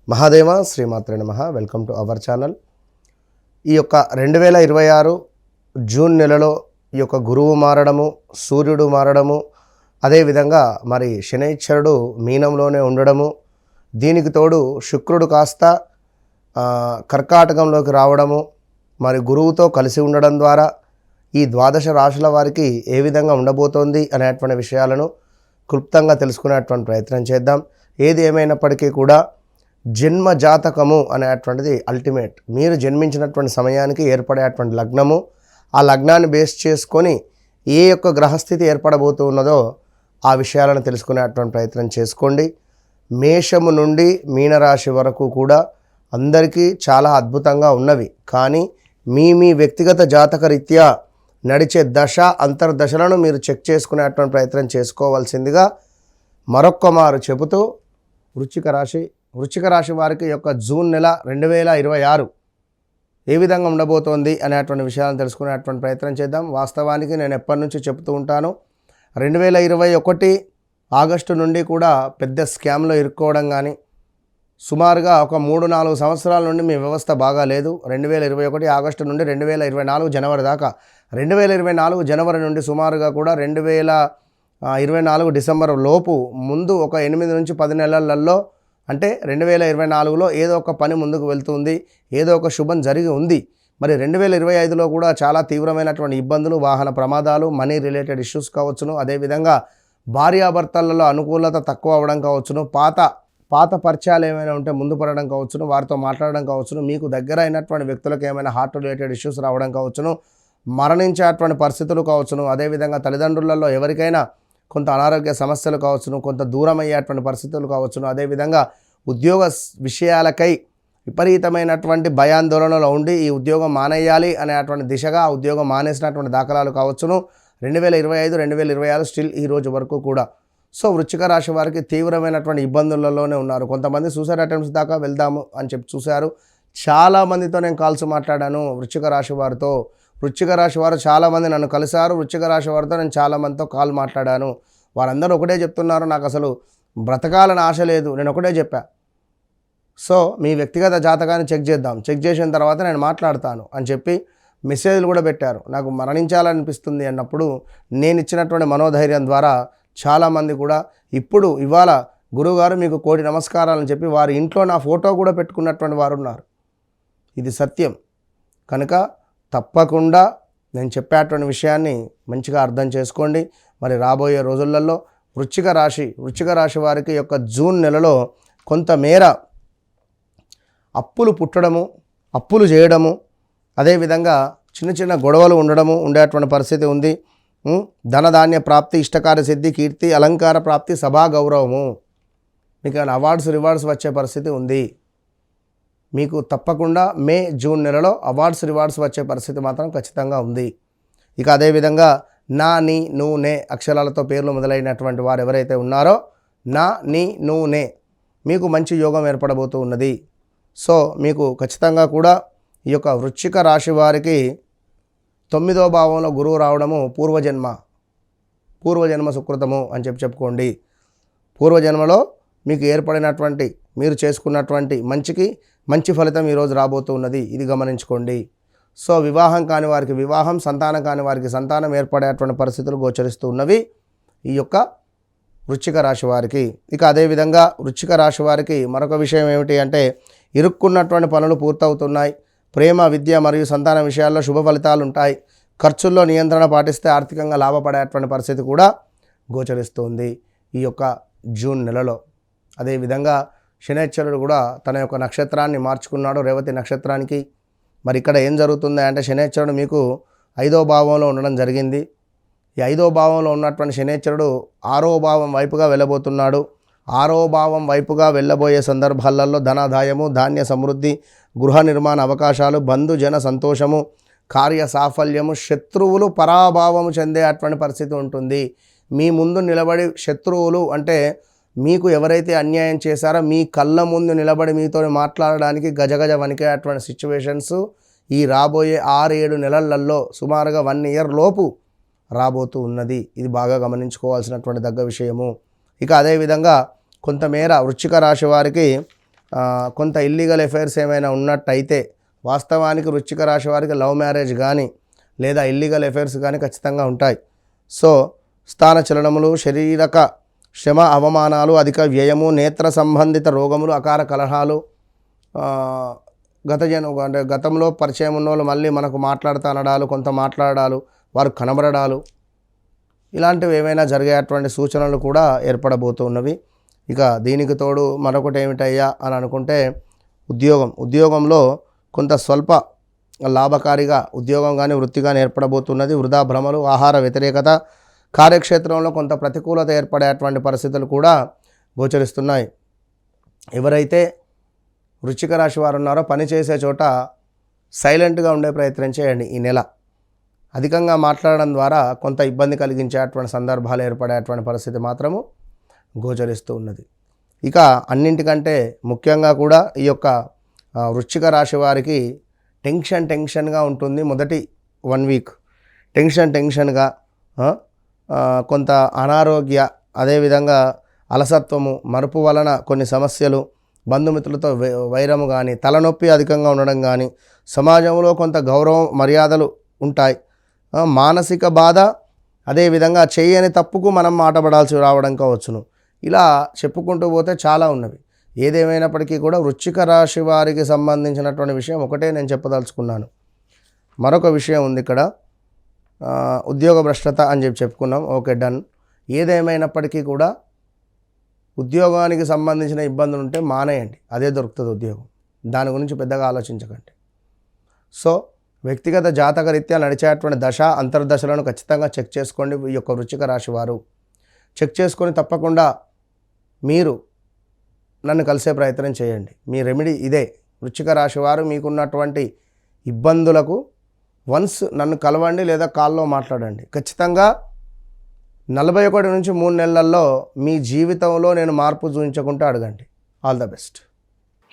మహాదేవ శ్రీమాత్రే నమః. Welcome to our channel. ఈ యొక్క 2026 జూన్ నెలలో ఈ యొక్క గురువు మారడము, సూర్యుడు మారడము, అదేవిధంగా మరి శనైశ్వరుడు మీనంలోనే ఉండడము, దీనికి తోడు శుక్రుడు కాస్త కర్కాటకంలోకి రావడము, మరి గురువుతో కలిసి ఉండడం ద్వారా ఈ ద్వాదశ రాశుల వారికి ఏ విధంగా ఉండబోతోంది అనేటువంటి విషయాలను క్లుప్తంగా తెలుసుకునేటువంటి ప్రయత్నం చేద్దాం. ఏది ఏమైనప్పటికీ కూడా జన్మ జాతకము అనేటువంటిది అల్టిమేట్. మీరు జన్మించినటువంటి సమయానికి ఏర్పడేటువంటి లగ్నము, ఆ లగ్నాన్ని బేస్ చేసుకొని ఏ యొక్క గ్రహస్థితి ఏర్పడబోతున్నదో ఆ విషయాలను తెలుసుకునేటువంటి ప్రయత్నం చేసుకోండి. మేషము నుండి మీనరాశి వరకు కూడా అందరికీ చాలా అద్భుతంగా ఉన్నవి. కానీ మీ వ్యక్తిగత జాతక రీత్యా నడిచే దశ అంతర్దశలను మీరు చెక్ చేసుకునేటువంటి ప్రయత్నం చేసుకోవాల్సిందిగా మరొక్క మారు చెబుతూ వృశ్చిక రాశి వారికి యొక్క జూన్ నెల 2026 ఏ విధంగా ఉండబోతోంది అనేటువంటి విషయాలను తెలుసుకునేటువంటి ప్రయత్నం చేద్దాం. వాస్తవానికి నేను ఎప్పటి నుంచి చెప్తూ ఉంటాను, 2021 ఆగస్టు నుండి కూడా పెద్ద స్కామ్లో ఇరుక్కోవడం కానీ, సుమారుగా ఒక 3-4 సంవత్సరాల నుండి మీ వ్యవస్థ బాగా లేదు. 2021 ఆగస్టు నుండి 2024 జనవరి దాకా, 2024 జనవరి నుండి సుమారుగా కూడా 2024 డిసెంబర్ లోపు ముందు ఒక 8 నుంచి 10 నెలలలో, అంటే 2024లో ఏదో ఒక పని ముందుకు వెళ్తుంది, ఏదో ఒక శుభం జరిగి ఉంది. మరి 2025లో కూడా చాలా తీవ్రమైనటువంటి ఇబ్బందులు, వాహన ప్రమాదాలు, మనీ రిలేటెడ్ ఇష్యూస్ కావచ్చును, అదేవిధంగా భార్యాభర్తలలో అనుకూలత తక్కువ అవ్వడం కావచ్చును, పాత పరిచయాలు ఏమైనా ఉంటే ముందు పడడం కావచ్చును, వారితో మాట్లాడడం కావచ్చును, మీకు దగ్గర అయినటువంటి వ్యక్తులకు ఏమైనా హార్ట్ రిలేటెడ్ ఇష్యూస్ రావడం కావచ్చును, మరణించేటువంటి పరిస్థితులు కావచ్చును, అదేవిధంగా తల్లిదండ్రులలో ఎవరికైనా కొంత అనారోగ్య సమస్యలు కావచ్చును, కొంత దూరం అయ్యేటువంటి పరిస్థితులు కావచ్చును, అదేవిధంగా ఉద్యోగ విషయాలకై విపరీతమైనటువంటి భయాందోళనలో ఉండి ఈ ఉద్యోగం మానేయాలి అనేటువంటి దిశగా ఆ ఉద్యోగం మానేసినటువంటి దాఖలాలు కావచ్చును. 2025, 2026 స్టిల్ ఈ రోజు వరకు కూడా. సో వృశ్చిక రాశి వారికి తీవ్రమైనటువంటి ఇబ్బందులలోనే ఉన్నారు. కొంతమంది సూసైడ్ అటెంప్ట్స్ దాకా వెళ్దాము అని చెప్పి చూశారు. చాలామందితో నేను కాల్స్ మాట్లాడాను వృశ్చిక రాశి వారితో. వృశ్చిక రాశి వారు చాలామంది నన్ను కలిశారు. వృశ్చిక రాశి వారితో నేను చాలామందితో కాల్ మాట్లాడాను. వారందరూ ఒకటే చెప్తున్నారు, నాకు అసలు బ్రతకాలని ఆశ లేదు. నేను ఒకటే చెప్పా, సో మీ వ్యక్తిగత జాతకాన్ని చెక్ చేద్దాం, చెక్ చేసిన తర్వాత నేను మాట్లాడతాను అని చెప్పి మెసేజ్లు కూడా పెట్టారు. నాకు మరణించాలనిపిస్తుంది అన్నప్పుడు నేను ఇచ్చినటువంటి మనోధైర్యం ద్వారా చాలామంది కూడా ఇవాళ గురువుగారు మీకు 1,000,000 నమస్కారాలని చెప్పి వారి ఇంట్లో నా ఫోటో కూడా పెట్టుకున్నటువంటి వారు ఉన్నారు. ఇది సత్యం. కనుక తప్పకుండా నేను చెప్పేటువంటి విషయాన్ని మంచిగా అర్థం చేసుకోండి. మరి రాబోయే రోజులలో వృశ్చిక రాశి వారికి యొక్క జూన్ నెలలో కొంతమేర అప్పులు పుట్టడము, అప్పులు చేయడము, అదేవిధంగా చిన్న గొడవలు ఉండేటువంటి పరిస్థితి ఉంది. ధనధాన్య ప్రాప్తి, ఇష్టకార్య సిద్ధి, కీర్తి, అలంకార ప్రాప్తి, సభా గౌరవము, మీకు అవార్డ్స్ రివార్డ్స్ వచ్చే పరిస్థితి ఉంది. మీకు తప్పకుండా జూన్ నెలలో అవార్డ్స్ రివార్డ్స్ వచ్చే పరిస్థితి మాత్రం ఖచ్చితంగా ఉంది. ఇక అదేవిధంగా నా, నీ, నువ్వు, నే అక్షరాలతో పేర్లు మొదలైనటువంటి వారు ఎవరైతే ఉన్నారో నా, నీ, నువ్వు, నే మీకు మంచి యోగం ఏర్పడబోతూ ఉన్నది. సో మీకు ఖచ్చితంగా కూడా ఈ యొక్క వృశ్చిక రాశి వారికి 9వ భావంలో గురువు రావడము పూర్వజన్మ సుకృతము అని చెప్పుకోండి. పూర్వజన్మలో మీకు ఏర్పడినటువంటి, మీరు చేసుకున్నటువంటి మంచి ఫలితం ఈరోజు రాబోతూ ఉన్నది. ఇది గమనించుకోండి. సో వివాహం కాని వారికి వివాహం, సంతానం కాని వారికి సంతానం ఏర్పడేటువంటి పరిస్థితులు గోచరిస్తూ ఉన్నవి ఈ యొక్క వృశ్చిక రాశి వారికి. ఇక అదేవిధంగా వృశ్చిక రాశి వారికి మరొక విషయం ఏమిటి అంటే, ఇరుక్కున్నటువంటి పనులు పూర్తవుతున్నాయి. ప్రేమ, విద్య మరియు సంతాన విషయాల్లో శుభ ఫలితాలు ఉంటాయి. ఖర్చుల్లో నియంత్రణ పాటిస్తే ఆర్థికంగా లాభపడేటువంటి పరిస్థితి కూడా గోచరిస్తుంది ఈ యొక్క జూన్ నెలలో. అదేవిధంగా శనైశ్వరుడు కూడా తన యొక్క నక్షత్రాన్ని మార్చుకున్నాడు రేవతి నక్షత్రానికి. మరి ఇక్కడ ఏం జరుగుతుంది అంటే, శనైశ్వరుడు మీకు 5వ భావంలో ఉండడం జరిగింది. ఈ 5వ భావంలో ఉన్నటువంటి శనైశ్వరుడు 6వ భావం వైపుగా వెళ్ళబోతున్నాడు. 6వ భావం వైపుగా వెళ్ళబోయే సందర్భాలలో ధనాదాయము, ధాన్య సమృద్ధి, గృహ నిర్మాణ అవకాశాలు, బంధుజన సంతోషము, కార్య సాఫల్యము, శత్రువులు పరాభావము చెందే అటువంటి పరిస్థితి ఉంటుంది. మీ ముందు నిలబడి శత్రువులు అంటే మీకు ఎవరైతే అన్యాయం చేశారో మీ కళ్ళ ముందు నిలబడి మీతో మాట్లాడడానికి గజగజ వణికే అటువంటి సిచ్యువేషన్స్ ఈ రాబోయే 6-7 నెలలలో సుమారుగా 1 ఇయర్ లోపు రాబోతూ ఉన్నది. ఇది బాగా గమనించుకోవాల్సినటువంటి దగ్గ విషయము. ఇక అదేవిధంగా కొంతమేర వృశ్చిక రాశి వారికి కొంత ఇల్లీగల్ ఎఫైర్స్ ఏమైనా ఉన్నట్టయితే, వాస్తవానికి వృశ్చిక రాశి వారికి లవ్ మ్యారేజ్ కానీ లేదా ఇల్లీగల్ ఎఫైర్స్ కానీ ఖచ్చితంగా ఉంటాయి. సో స్థాన చలనములు, శారీరక శ్రమ, అవమానాలు, అధిక వ్యయము, నేత్ర సంబంధిత రోగములు, అకార కలహాలు, అంటే గతంలో పరిచయం ఉన్న వాళ్ళు మళ్ళీ మనకు మాట్లాడుతూ అనడాలు, కొంత మాట్లాడాలు, వారు కనబడడాలు, ఇలాంటివి ఏమైనా జరిగేటువంటి సూచనలు కూడా ఏర్పడబోతున్నవి. ఇక దీనికి తోడు మరొకటి ఏమిటయ్యా అని అనుకుంటే ఉద్యోగంలో కొంత స్వల్ప లాభకారిగా ఉద్యోగం కానీ వృత్తి కానీ ఏర్పడబోతున్నది. వృధా భ్రమలు, ఆహార వ్యతిరేకత, కార్యక్షేత్రంలో కొంత ప్రతికూలత ఏర్పడేటువంటి పరిస్థితులు కూడా గోచరిస్తున్నాయి. ఎవరైతే వృశ్చిక రాశి వారు ఉన్నారో పనిచేసే చోట సైలెంట్గా ఉండే ప్రయత్నం చేయండి. ఈ నెల అధికంగా మాట్లాడడం ద్వారా కొంత ఇబ్బంది కలిగించేటువంటి సందర్భాలు ఏర్పడేటువంటి పరిస్థితి మాత్రము గోచరిస్తూ ఉన్నది. ఇక అన్నింటికంటే ముఖ్యంగా కూడా ఈ యొక్క వృశ్చిక రాశి వారికి టెన్షన్గా ఉంటుంది. మొదటి 1 వీక్ టెన్షన్గా, కొంత అనారోగ్య, అదేవిధంగా అలసత్వము, మరుపు వలన కొన్ని సమస్యలు, బంధుమిత్రులతో వైరము కానీ, తలనొప్పి అధికంగా ఉండడం కానీ, సమాజంలో కొంత గౌరవం మర్యాదలు ఉంటాయి. మానసిక బాధ, అదేవిధంగా చేయని తప్పుకు మనం మాటపడాల్సి రావడం కావచ్చును. ఇలా చెప్పుకుంటూ పోతే చాలా ఉన్నవి. ఏదేమైనప్పటికీ కూడా వృశ్చిక రాశి వారికి సంబంధించినటువంటి విషయం ఒకటే నేను చెప్పదలుచుకున్నాను. మరొక విషయం ఉంది ఇక్కడ, ఉద్యోగ భ్రష్టత అని చెప్పుకున్నాం. Okay, done. ఏదేమైనప్పటికీ కూడా ఉద్యోగానికి సంబంధించిన ఇబ్బందులు ఉంటే మానేయండి, అదే దొరుకుతుంది ఉద్యోగం. దాని గురించి పెద్దగా ఆలోచించకండి. సో వ్యక్తిగత జాతకరీత్యా నడిచేటువంటి దశ అంతర్దశలను ఖచ్చితంగా చెక్ చేసుకోండి. ఈ యొక్క వృశ్చిక రాశి వారు చెక్ చేసుకొని తప్పకుండా మీరు నన్ను కలిసే ప్రయత్నం చేయండి. మీ రెమెడీ ఇదే. వృశ్చిక రాశి వారు మీకున్నటువంటి ఇబ్బందులకు వన్స్ నన్ను కలవండి లేదా కాల్లో మాట్లాడండి. ఖచ్చితంగా 41 నుంచి 3 నెలల్లో మీ జీవితంలో నేను మార్పు చూపించకుంటే అడగండి. All the best.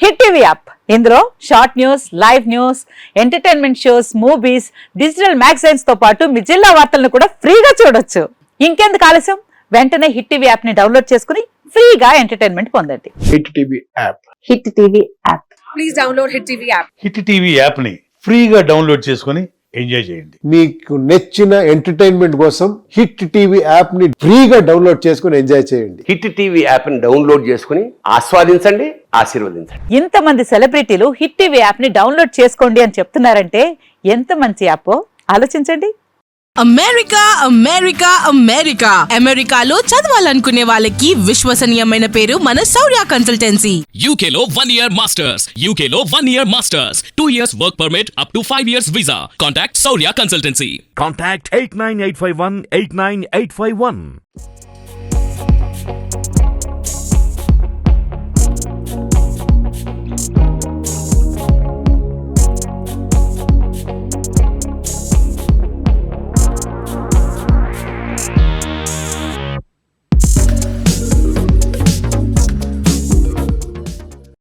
Hit TV app, ఇందులో short news, live news, entertainment shows, movies, digital magazines తో పాటు మీ జిల్లా వార్తలను కూడా ఫ్రీగా చూడొచ్చు. ఇంకెందుకు ఆలస్యం, వెంటనే హిట్ టీవీ యాప్ ని డౌన్లోడ్ చేసుకుని ఫ్రీగా ఎంటర్టైన్మెంట్ పొందండి. Hit TV app. Hit TV app. Please download hit TV app. Hit TV app ని ఫ్రీగా డౌన్లోడ్ చేసుకొని ఎంజాయ్ చేయండి. మీకు నచ్చిన ఎంటర్టైన్మెంట్ కోసం హిట్ టీవీ యాప్ ని ఫ్రీగా డౌన్లోడ్ చేసుకొని ఎంజాయ్ చేయండి. హిట్ టీవీ యాప్ ని డౌన్లోడ్ చేసుకుని ఆస్వాదించండి, ఆశీర్వదించండి. ఇంతమంది సెలబ్రిటీలు హిట్ టీవీ యాప్ ని డౌన్లోడ్ చేసుకోండి అని చెప్తున్నారంటే ఎంత మంచి యాప్ ఆలోచించండి. అమెరికా అమెరికాలో చదవాలనుకునే వాళ్ళకి విశ్వసనీయమైన పేరు మన శౌర్య కన్సల్టెన్సీ. UK లో 1 year masters. 2 years work permit up to 5 years visa. Contact Saurya Consultancy. Contact 89851 89851.